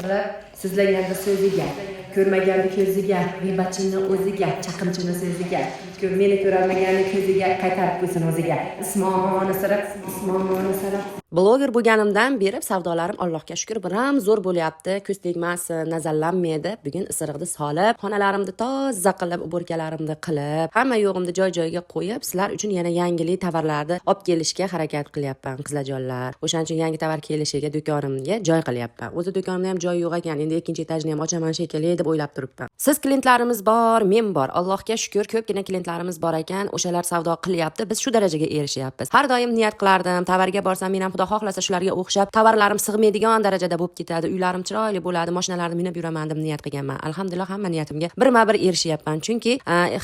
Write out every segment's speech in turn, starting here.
Sizlaganda so'ziga, ko'rmaganda ko'ziga, g'iybatchini o'ziga, chaqimchini so'ziga, meni ko'rolmagani ko'ziga, qaytarib qo'ysin o'ziga. Ismoni sirab, ismoni sirab. Bloger bo'lganimdan beri savdolarim Allohga shukr biram zo'r bo'lyapti. Ko'z tegmasin, nazarlanmaydi. Bugun isiriqni solib, xonalarimni toza qilib, uburkalarimni qilib, hamma yo'g'imni joy-joyiga qo'yib, sizlar uchun yana yangilik tovarlarni olib kelishga harakat qilyapman, qizlarjonlar. O'shaning uchun yangi tovar kelishiga do'konimga joy qilyapman. O'zi do'konimda ham joy yo'q ekan. Endi ikkinchi etajni ham ochaman shekilli deb o'ylab turibman. Siz klientlarimiz bor, men bor. Allohga shukr, ko'pgina klientlarimiz bor ekan. O'shalar savdo qilyapti. Biz shu darajaga erishyapmiz. Har doim niyat qilardim, tovarga borsam men ham Xudo xohlasa shularga o'xshab tovarlarim sig'maydigan darajada bo'lib ketadi. Uylarim chiroyli bo'ladi, mashinalarni minib yuraman deb niyat qilganman. Alhamdulillah hamma niyatimga birma-bir erishyapman. Chunki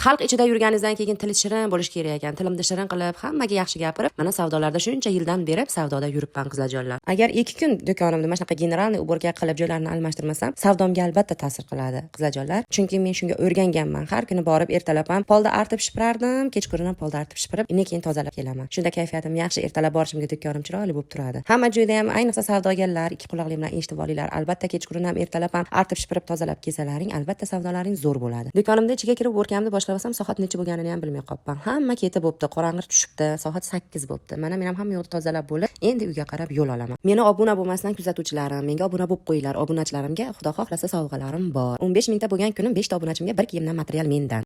xalq ichida yurganingizdan keyin tili shirin bo'lish kerak ekan. Tilimni shirin qilib, hammaga yaxshi gapirib, mana savdolarda shuncha yildan beri savdoda yuribman qizlarjonlar. Agar 2 kun do'konimda mana shunaqa generalniy uborka qilib joylarni almashtirmasam, savdomga albatta ta'sir qiladi qizlarjonlar. Chunki men shunga o'rganganman. Har kuni borib ertalab ham polda artib shipirardim, kechqurun ham polda artib shipirib, keyin tozalab kelaman. Shunda kayfiyatim yaxshi, ertalab borishimga do'konim chiroyli bo'lib turadi. Hamma joyda ham, ayniqsa savdogarlar, ikki quloqli bilan eshitib olinglar. Albatta kechqurun ham ertalab ham artib shipirib tozalab kelsalaring, albatta savdolaring zo'r bo'ladi. Do'konimda ichiga kirib o'rkamni boshlabsam, soat necha bo'lganini ham bilmay qolibman. Hamma ketib bo'pti, qorong'i tushibdi, soat 8 bo'pti. Mana men ham hamma yo'lni tozalab bo'lib, endi uyga qarab yo'l olaman. Meni obuna bo'lmasdan kuzatuvchilarim, menga obuna bo'lib qo'yinglar. Obunachilarimga Xudo xohlasa sovg'alarim bor. 15 mingta bo'lgan kunim 5 ta obunachimga bir kiyimdan material mendan.